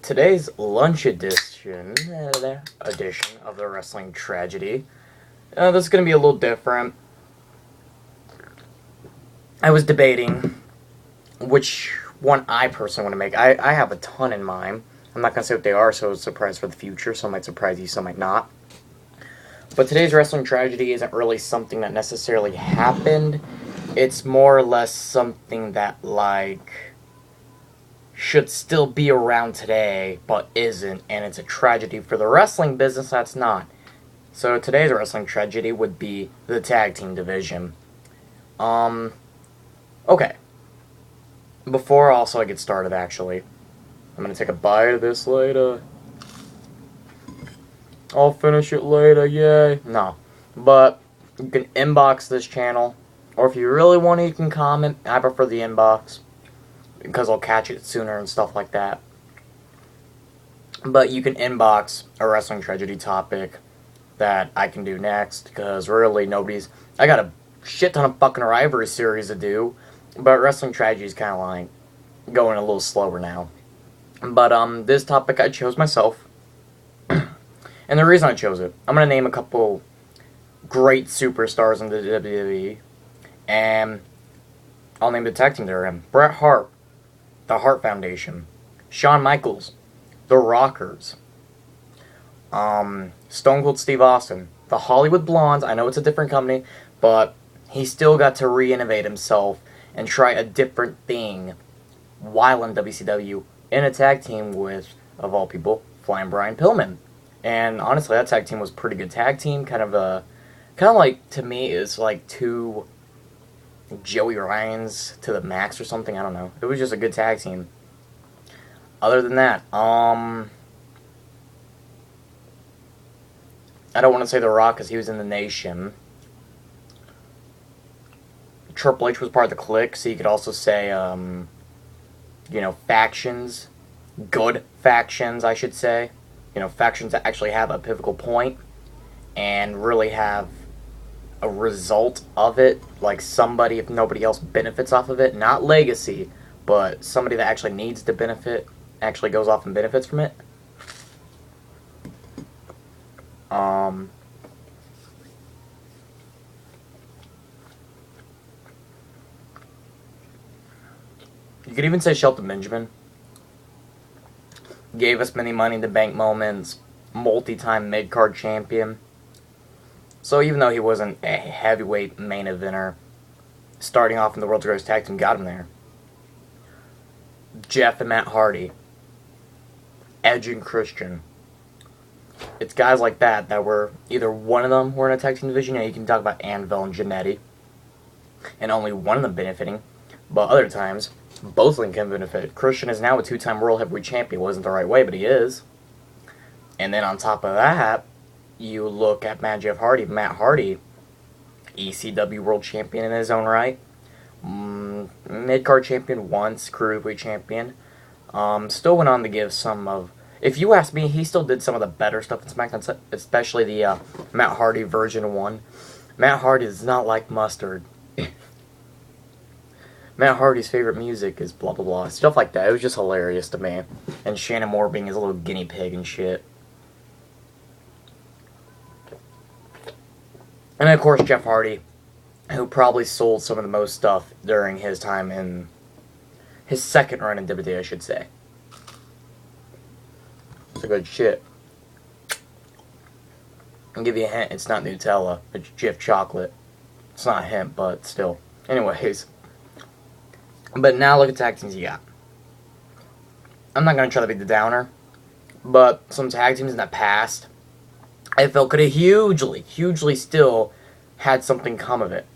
Today's lunch edition of the Wrestling Tragedy. This is going to be a little different. I was debating which one I personally want to make. I have a ton in mind. I'm not going to say what they are, so it's a surprise for the future. Some might surprise you, some might not. But today's Wrestling Tragedy isn't really something that necessarily happened. It's more or less something that, should still be around today, but isn't, and it's a tragedy for the wrestling business that's not. So today's Wrestling Tragedy would be the tag team division. Okay. Before I get started, actually, I'm gonna take a bite of this later. I'll finish it later, yay. No. But you can inbox this channel, or if you really want to, you can comment. I prefer the inbox, because I'll catch it sooner and stuff like that. But you can inbox a Wrestling Tragedy topic that I can do next, because really I got a shit ton of fucking Rivalry series to do, but Wrestling Tragedy is kind of going a little slower now. But this topic I chose myself, and the reason I chose it, I'm going to name a couple great superstars in the WWE, and I'll name the tag team they're in. Bret Hart, the Hart Foundation, Shawn Michaels, the Rockers, Stone Cold Steve Austin, the Hollywood Blondes. I know it's a different company, but he still got to re-innovate himself and try a different thing while in WCW in a tag team with, of all people, Flying Brian Pillman. And honestly, that tag team was a pretty good tag team. Kind of like, to me, is like two Joey Ryans to the max or something. I don't know. It was just a good tag team. Other than that, I don't want to say The Rock because he was in the Nation. Triple H was part of the Clique, so you could also say, factions. Good factions, I should say. Factions that actually have a pivotal point and really have a result of it, like somebody, if nobody else benefits off of it, not legacy, but somebody that actually needs to benefit, actually goes off and benefits from it. You could even say Shelton Benjamin. Gave us many Money in the Bank moments, multi-time mid-card champion. So even though he wasn't a heavyweight main eventer, starting off in the World's Greatest Tag Team got him there. Jeff and Matt Hardy. Edge and Christian. It's guys like that were either one of them were in a tag team division. You can talk about Anvil and Jannetty, and only one of them benefiting. But other times, both of them can benefit. Christian is now a two-time World Heavyweight Champion. Wasn't the right way, but he is. And then on top of that, you look at Matt Hardy, ECW World Champion in his own right, mid-card champion once, Cruiserweight Champion. Still went on to give some of, if you ask me, he still did some of the better stuff in SmackDown, especially the Matt Hardy version 1. Matt Hardy does not like mustard. Matt Hardy's favorite music is blah blah blah, stuff like that. It was just hilarious to me. And Shannon Moore being his little guinea pig and shit. And of course Jeff Hardy, who probably sold some of the most stuff during his time in his second run in WWE, I should say. It's a good shit. I'll give you a hint, it's not Nutella, it's Jif chocolate. It's not a hint, but still. Anyways. But now look at tag teams you got. I'm not going to try to be the downer, but some tag teams in the past, I felt could have hugely still had something come of it.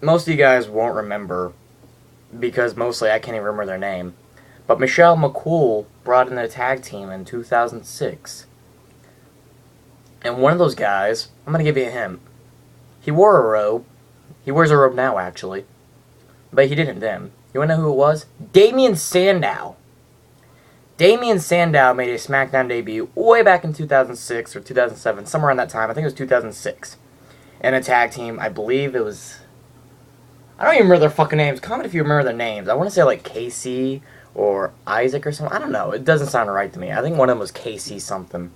Most of you guys won't remember, because mostly I can't even remember their name, but Michelle McCool brought in a tag team in 2006. And one of those guys, I'm going to give you a hint. He wore a robe. He wears a robe now, actually. But he didn't then. You want to know who it was? Damien Sandow. Damien Sandow made a SmackDown debut way back in 2006 or 2007, somewhere around that time. I think it was 2006. In a tag team, I believe it was... I don't even remember their fucking names. Comment if you remember their names. I want to say like KC or Isaac or something. I don't know. It doesn't sound right to me. I think one of them was Casey something.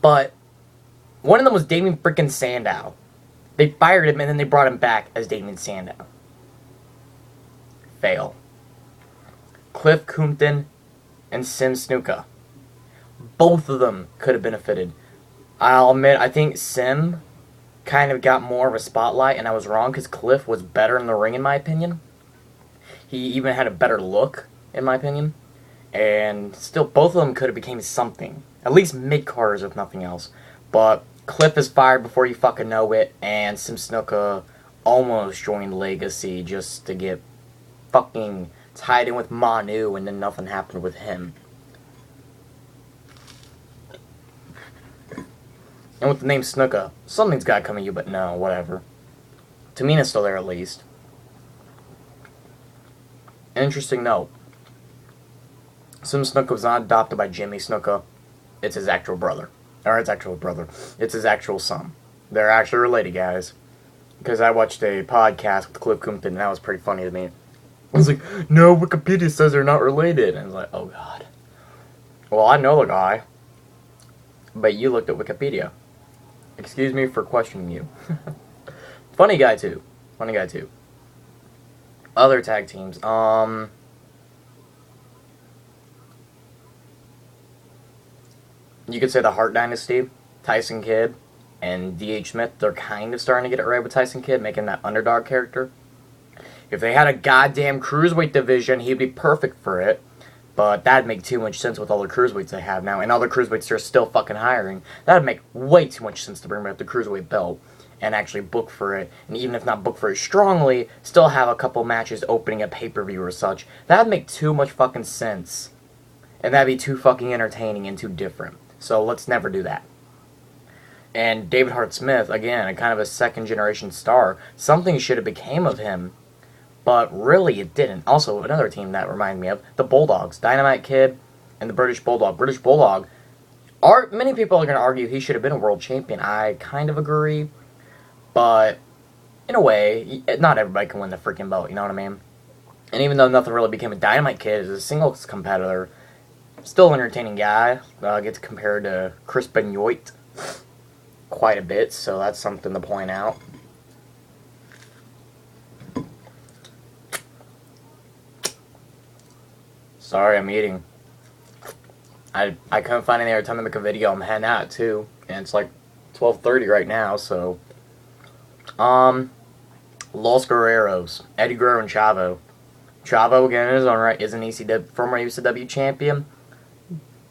But one of them was Damien freaking Sandow. They fired him and then they brought him back as Damien Sandow. Fail. Cliff Compton and Sim Snuka. Both of them could have benefited. I'll admit, I think Sim kind of got more of a spotlight, and I was wrong because Cliff was better in the ring, in my opinion. He even had a better look, in my opinion. And still, both of them could have became something. At least mid-carders, if nothing else. But Cliff is fired before you fucking know it, and Sim Snuka almost joined Legacy just to get fucking tied in with Manu, and then nothing happened with him. And with the name Snuka, something's got to come at you, but no, whatever. Tamina's still there at least. Interesting note. Sim Snuka was not adopted by Jimmy Snuka. It's his actual brother. Or it's actual brother. It's his actual son. They're actually related, guys. Because I watched a podcast with Cliff Compton, and that was pretty funny to me. I was like, no, Wikipedia says they're not related. And I was like, oh god. Well, I know the guy. But you looked at Wikipedia. Excuse me for questioning you. Funny guy too. Funny guy too. Other tag teams. You could say the Hart Dynasty, Tyson Kidd, and D.H. Smith. They're kind of starting to get it right with Tyson Kidd, making that underdog character. If they had a goddamn cruiserweight division, he'd be perfect for it. But that'd make too much sense with all the cruiserweights they have now. And all the cruiserweights they're still fucking hiring. That'd make way too much sense to bring back the cruiserweight belt and actually book for it. And even if not book for it strongly, still have a couple matches opening a pay-per-view or such. That'd make too much fucking sense. And that'd be too fucking entertaining and too different. So let's never do that. And David Hart Smith, again, a kind of a second-generation star. Something should have became of him. But really, it didn't. Also, another team that reminded me of, the Bulldogs. Dynamite Kid and the British Bulldog. British Bulldog, many people are going to argue he should have been a world champion. I kind of agree. But, in a way, not everybody can win the freaking belt, you know what I mean? And even though nothing really became a Dynamite Kid as a singles competitor, still an entertaining guy. Gets compared to Chris Benoit quite a bit, so that's something to point out. Sorry, I'm eating. I couldn't find any other time to make a video. I'm heading out too, and it's like 12:30 right now. So, Los Guerreros, Eddie Guerrero and Chavo. Chavo again in his own right is an former ECW champion.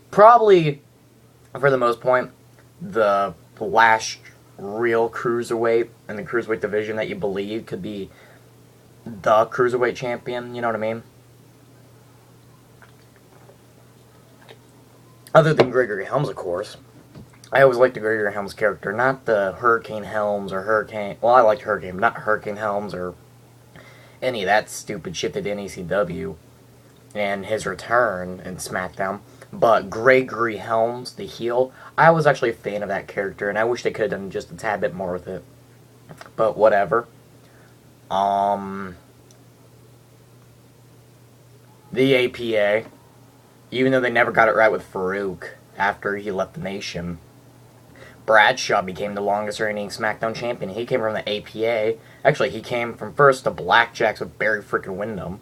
Probably, for the most part, the last real cruiserweight in the cruiserweight division that you believe could be the cruiserweight champion. You know what I mean? Other than Gregory Helms, of course. I always liked the Gregory Helms character, not the Hurricane Helms or Hurricane... Well, I liked Hurricane, but not Hurricane Helms or any of that stupid shit they did in ECW and his return in SmackDown. But Gregory Helms, the heel, I was actually a fan of that character, and I wish they could have done just a tad bit more with it. But whatever. The APA... Even though they never got it right with Farouk after he left the nation, Bradshaw became the longest reigning SmackDown champion. He came from the APA. Actually, he came from first to Blackjacks with Barry freaking Windham.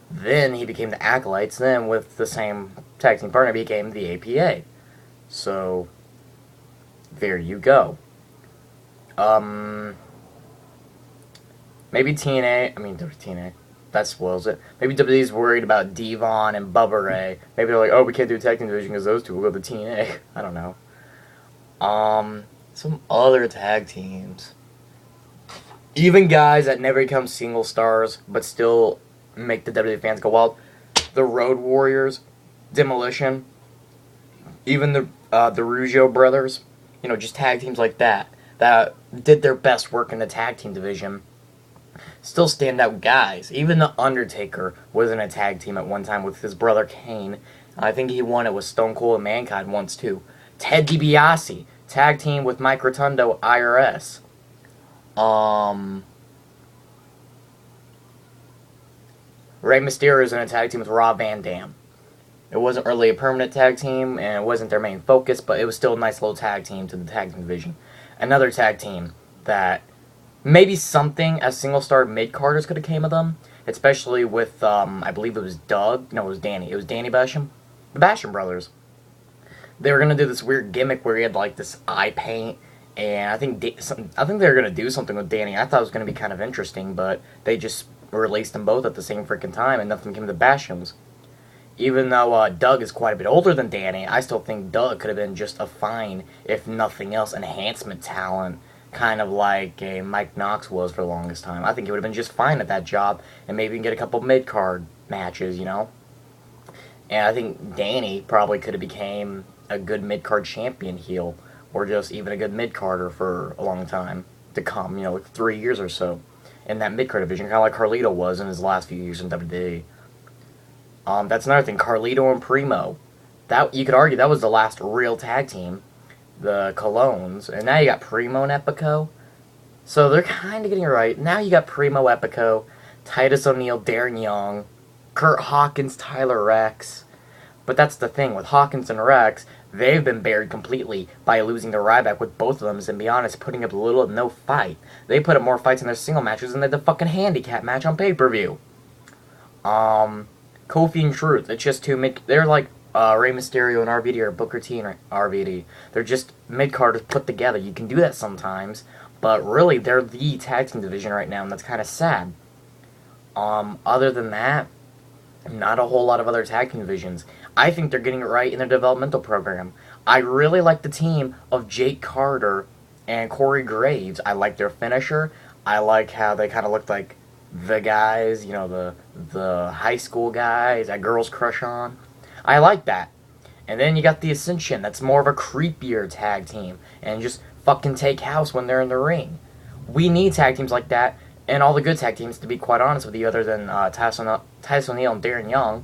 Then he became the Acolytes. Then with the same tag team partner, became the APA. So, there you go. Maybe TNA. I mean, TNA. That spoils it. Maybe WWE's worried about Devon and Bubba Ray. Maybe they're like, oh, we can't do a tag team division because those two will go to TNA. I don't know. Some other tag teams. Even guys that never become single stars, but still make the WWE fans go wild. The Road Warriors, Demolition, even the Rougeau brothers. You know, just tag teams like that did their best work in the tag team division. Still standout guys. Even The Undertaker was in a tag team at one time with his brother Kane. I think he won it with Stone Cold and Mankind once too. Ted DiBiase, tag team with Mike Rotundo, IRS. Rey Mysterio is in a tag team with Rob Van Dam. It wasn't really a permanent tag team, and it wasn't their main focus, but it was still a nice little tag team to the tag team division. Another tag team that maybe something as single-star mid-carders could have came of them, especially with, I believe it was Doug. No, it was Danny. It was Danny Basham. The Basham brothers. They were going to do this weird gimmick where he had, like, this eye paint, and I think they were going to do something with Danny. I thought it was going to be kind of interesting, but they just released them both at the same freaking time, and nothing came to the Bashams. Even though Doug is quite a bit older than Danny, I still think Doug could have been just a fine, if nothing else, enhancement talent, kind of like a Mike Knox was for the longest time. I think he would have been just fine at that job, and maybe get a couple mid-card matches, you know? And I think Danny probably could have became a good mid-card champion heel, or just even a good mid-carder for a long time to come, you know, like 3 years or so, in that mid-card division, kind of like Carlito was in his last few years in WWE. That's another thing, Carlito and Primo. That, you could argue that was the last real tag team, the Colognes, and now you got Primo and Epico. So they're kind of getting it right. Now you got Primo, Epico, Titus O'Neil, Darren Young, Kurt Hawkins, Tyler Rex. But that's the thing, with Hawkins and Rex, they've been buried completely by losing to Ryback with both of them, and to be honest, putting up little to no fight. They put up more fights in their single matches than they did the fucking handicap match on pay-per-view. Kofi and Truth, it's just they're like Rey Mysterio and RVD, or Booker T and RVD. They're just mid-carders put together. You can do that sometimes, but really, they're the tag team division right now, and that's kind of sad. Other than that, not a whole lot of other tag team divisions. I think they're getting it right in their developmental program. I really like the team of Jake Carter and Corey Graves. I like their finisher. I like how they kind of look like the guys, you know, the high school guys that girls crush on. I like that. And then you got the Ascension. That's more of a creepier tag team, and just fucking take house when they're in the ring. We need tag teams like that, and all the good tag teams, to be quite honest with you, other than Titus O'Neil and Darren Young,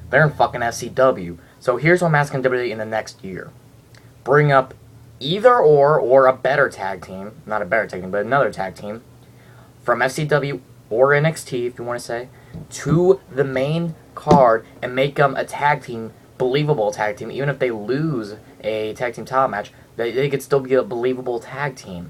they're in fucking FCW. So here's what I'm asking WWE in the next year. Bring up either or a better tag team, not a better tag team, but another tag team, from FCW or NXT, if you want to say, to the main card, and make them a tag team, believable tag team. Even if they lose a tag team title match, they could still be a believable tag team.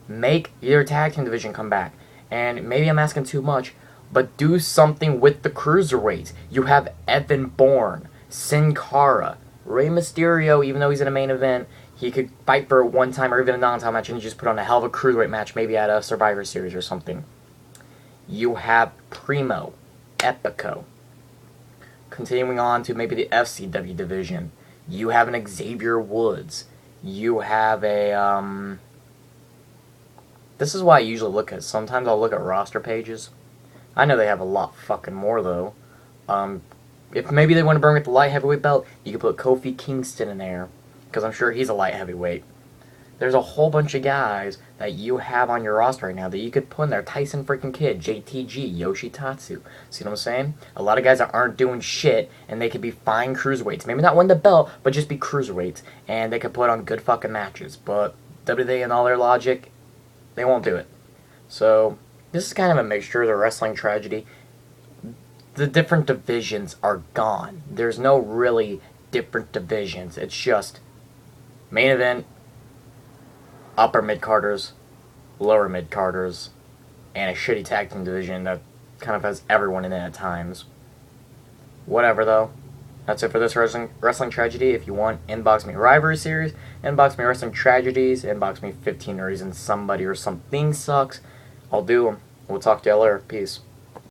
Make your tag team division come back. And maybe I'm asking too much, but do something with the Cruiserweights. You have Evan Bourne, Sin Cara, Rey Mysterio, even though he's in a main event, he could fight for a one-time or even a non-title match, and just put on a hell of a Cruiserweight match, maybe at a Survivor Series or something. You have Primo, Epico. Continuing on to maybe the FCW division, you have an Xavier Woods. You have a, this is why I usually look at, sometimes I'll look at roster pages. I know they have a lot fucking more, though. If maybe they want to bring with the light heavyweight belt, you could put Kofi Kingston in there, because I'm sure he's a light heavyweight. There's a whole bunch of guys that you have on your roster right now that you could put in there. Tyson freaking Kidd, JTG, Yoshitatsu. See what I'm saying? A lot of guys that aren't doing shit, and they could be fine cruiserweights. Maybe not win the belt, but just be cruiserweights. And they could put on good fucking matches. But WWE and all their logic, they won't do it. So, this is kind of a mixture of the wrestling tragedy. The different divisions are gone. There's no really different divisions. It's just main event, upper mid-carders, lower mid-carders, and a shitty tag team division that kind of has everyone in it at times. Whatever, though. That's it for this wrestling tragedy. If you want, inbox me Rivalry Series, inbox me Wrestling Tragedies, inbox me 15 reasons somebody or something sucks. I'll do them. We'll talk to y'all later. Peace.